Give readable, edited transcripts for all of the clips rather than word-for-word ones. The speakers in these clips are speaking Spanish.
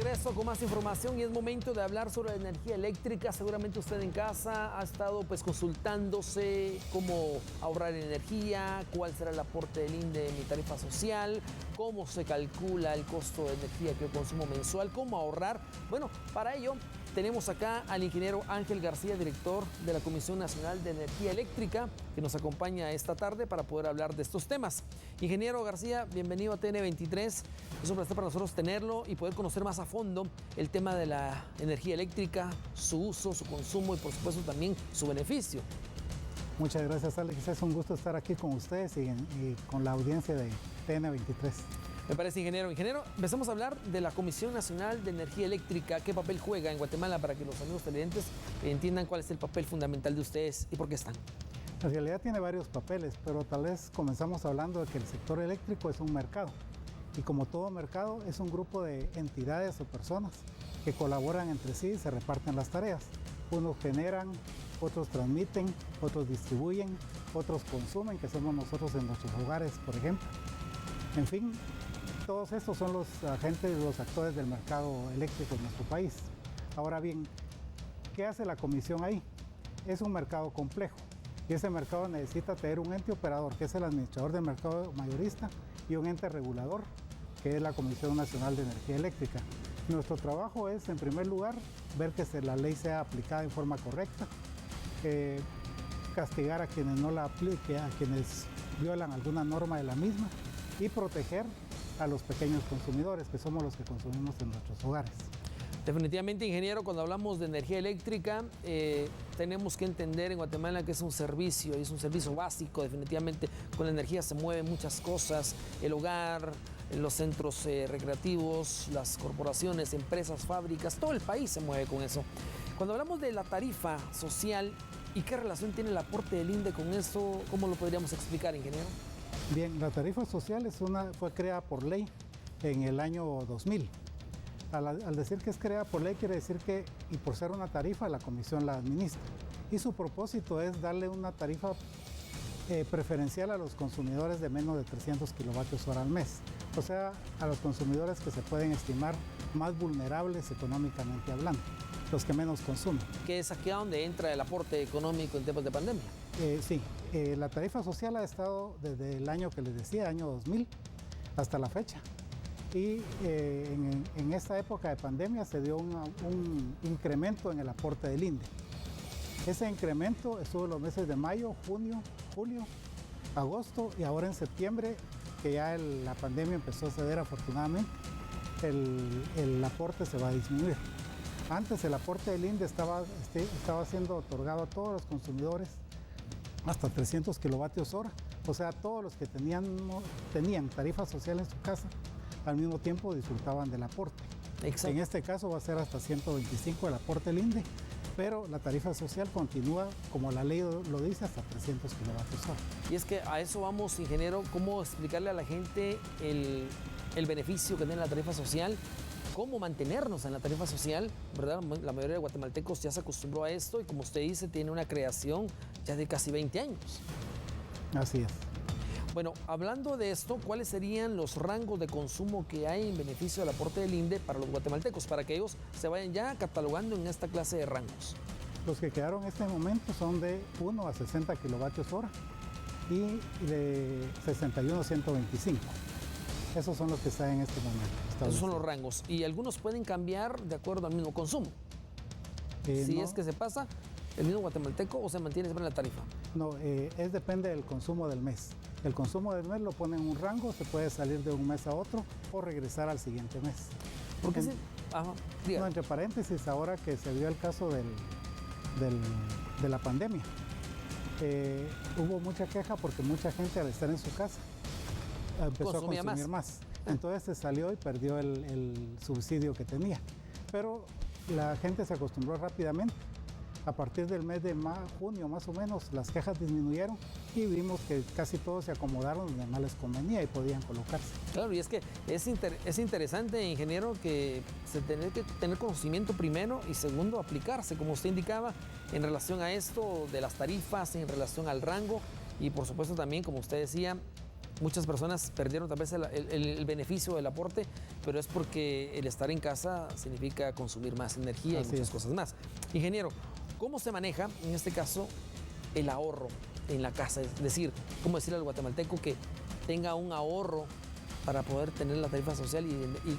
regreso con más información y es momento de hablar sobre la energía eléctrica. Seguramente usted en casa ha estado consultándose cómo ahorrar energía, cuál será el aporte del INDE en mi tarifa social, cómo se calcula el costo de energía que yo consumo mensual, cómo ahorrar. Bueno, para ello tenemos acá al ingeniero Ángel García, director de la Comisión Nacional de Energía Eléctrica, que nos acompaña esta tarde para poder hablar de estos temas. Ingeniero García, bienvenido a TN23. Es un placer para nosotros tenerlo y poder conocer más a fondo el tema de la energía eléctrica, su uso, su consumo y por supuesto también su beneficio. Muchas gracias, Alex. Es un gusto estar aquí con ustedes y con la audiencia de TN23. Me parece, ingeniero. Ingeniero, empezamos a hablar de la Comisión Nacional de Energía Eléctrica. ¿Qué papel juega en Guatemala para que los amigos televidentes entiendan cuál es el papel fundamental de ustedes y por qué están? En realidad tiene varios papeles, pero tal vez comenzamos hablando de que el sector eléctrico es un mercado. Y como todo mercado, es un grupo de entidades o personas que colaboran entre sí y se reparten las tareas. Unos generan, otros transmiten, otros distribuyen, otros consumen, que somos nosotros en nuestros hogares, por ejemplo. En fin, todos estos son los agentes, los actores del mercado eléctrico en nuestro país. Ahora bien, ¿qué hace la comisión ahí? Es un mercado complejo y ese mercado necesita tener un ente operador, que es el administrador del mercado mayorista, y un ente regulador, que es la Comisión Nacional de Energía Eléctrica. Nuestro trabajo es, en primer lugar, ver que la ley sea aplicada en forma correcta, castigar a quienes no la apliquen, a quienes violan alguna norma de la misma, y proteger a los pequeños consumidores, que somos los que consumimos en nuestros hogares. Definitivamente, ingeniero, cuando hablamos de energía eléctrica, tenemos que entender en Guatemala que es un servicio, y es un servicio básico. Definitivamente con la energía se mueven muchas cosas, el hogar, los centros recreativos, las corporaciones, empresas, fábricas, todo el país se mueve con eso. Cuando hablamos de la tarifa social, ¿y qué relación tiene el aporte del INDE con eso? ¿Cómo lo podríamos explicar, ingeniero? Bien, la tarifa social fue creada por ley en el año 2000. Al decir que es creada por ley, quiere decir que, y por ser una tarifa, la comisión la administra. Y su propósito es darle una tarifa preferencial a los consumidores de menos de 300 kilovatios hora al mes. O sea, a los consumidores que se pueden estimar más vulnerables económicamente hablando, los que menos consumen. ¿Qué es aquí a donde entra el aporte económico en tiempos de pandemia? Sí, la tarifa social ha estado desde el año que les decía, año 2000, hasta la fecha. Y en esta época de pandemia se dio un incremento en el aporte del INDE. Ese incremento estuvo en los meses de mayo, junio, julio, agosto y ahora en septiembre, que ya la pandemia empezó a ceder afortunadamente, el aporte se va a disminuir. Antes el aporte del INDE estaba siendo otorgado a todos los consumidores hasta 300 kilovatios hora, o sea, todos los que tenían tarifa social en su casa, al mismo tiempo disfrutaban del aporte. Exacto. En este caso va a ser hasta 125 el aporte del INDE, pero la tarifa social continúa, como la ley lo dice, hasta 300 kilovatios hora. Y es que a eso vamos, ingeniero, cómo explicarle a la gente el beneficio que tiene la tarifa social, cómo mantenernos en la tarifa social, ¿verdad? La mayoría de guatemaltecos ya se acostumbró a esto y, como usted dice, tiene una creación ya de casi 20 años. Así es. Bueno, hablando de esto, ¿cuáles serían los rangos de consumo que hay en beneficio del aporte del INDE para los guatemaltecos, para que ellos se vayan ya catalogando en esta clase de rangos? Los que quedaron en este momento son de 1 a 60 kilovatios hora y de 61 a 125. Esos son los que están en este momento. Esos son los rangos. Y algunos pueden cambiar de acuerdo al mismo consumo. Si no, es que se pasa el mismo guatemalteco o se mantiene siempre en la tarifa. No, depende del consumo del mes. El consumo del mes lo pone en un rango, se puede salir de un mes a otro o regresar al siguiente mes. ¿Por qué no, entre paréntesis, ahora que se dio el caso de la pandemia, hubo mucha queja porque mucha gente, al estar en su casa, empezó a consumir más. Entonces se salió y perdió el subsidio que tenía. Pero la gente se acostumbró rápidamente. A partir del mes de junio más o menos las quejas disminuyeron y vimos que casi todos se acomodaron donde más les convenía y podían colocarse. Claro, y es que es interesante, ingeniero, que se tiene que tener conocimiento primero y segundo aplicarse, como usted indicaba, en relación a esto de las tarifas, en relación al rango y por supuesto también, como usted decía, muchas personas perdieron tal vez el beneficio del aporte, pero es porque el estar en casa significa consumir más energía y muchas cosas más. Ingeniero, ¿cómo se maneja, en este caso, el ahorro en la casa? Es decir, ¿cómo decirle al guatemalteco que tenga un ahorro para poder tener la tarifa social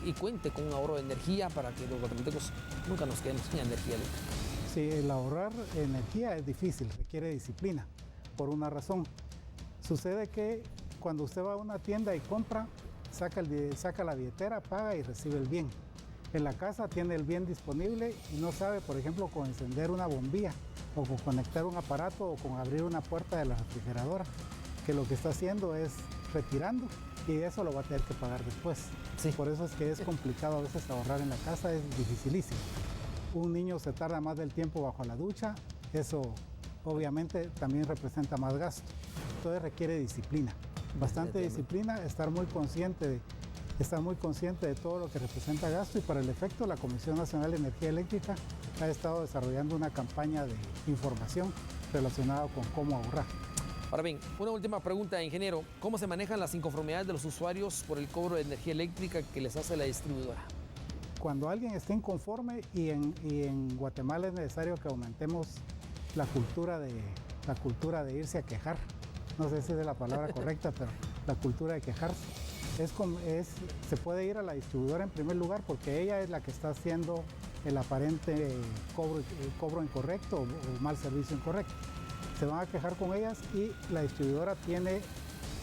y cuente con un ahorro de energía para que los guatemaltecos nunca nos quedemos sin energía eléctrica? Sí, el ahorrar energía es difícil, requiere disciplina, por una razón. Sucede que cuando usted va a una tienda y compra, saca la billetera, paga y recibe el bien. En la casa tiene el bien disponible y no sabe, por ejemplo, con encender una bombilla o con conectar un aparato o con abrir una puerta de la refrigeradora, que lo que está haciendo es retirando y eso lo va a tener que pagar después. Sí. Por eso es que es complicado a veces ahorrar en la casa, es dificilísimo. Un niño se tarda más del tiempo bajo la ducha, eso obviamente también representa más gasto. Entonces requiere disciplina, bastante disciplina, estar muy consciente de todo lo que representa gasto, y para el efecto la Comisión Nacional de Energía Eléctrica ha estado desarrollando una campaña de información relacionada con cómo ahorrar. Ahora bien, una última pregunta, ingeniero. ¿Cómo se manejan las inconformidades de los usuarios por el cobro de energía eléctrica que les hace la distribuidora? Cuando alguien esté inconforme, y en Guatemala es necesario que aumentemos la cultura de irse a quejar. No sé si es la palabra correcta, pero la cultura de quejarse. Se puede ir a la distribuidora en primer lugar porque ella es la que está haciendo el aparente cobro incorrecto o mal servicio incorrecto. Se van a quejar con ellas y la distribuidora tiene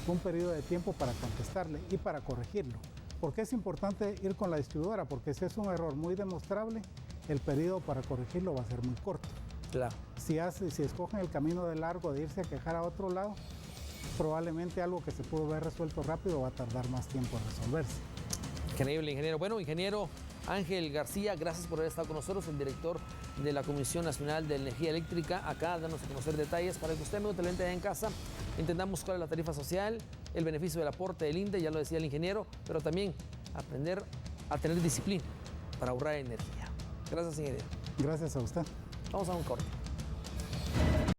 un periodo de tiempo para contestarle y para corregirlo. ¿Por qué es importante ir con la distribuidora? Porque si es un error muy demostrable, el periodo para corregirlo va a ser muy corto. Claro. Si escogen el camino de largo de irse a quejar a otro lado, probablemente algo que se pudo haber resuelto rápido va a tardar más tiempo en resolverse. Increíble, ingeniero. Bueno, ingeniero Ángel García, gracias por haber estado con nosotros, el director de la Comisión Nacional de Energía Eléctrica, acá dándonos a conocer detalles para que usted, amigo televidente allá en casa, entendamos cuál es la tarifa social, el beneficio del aporte del INDE, ya lo decía el ingeniero, pero también aprender a tener disciplina para ahorrar energía. Gracias, ingeniero. Gracias a usted. Vamos a un corte.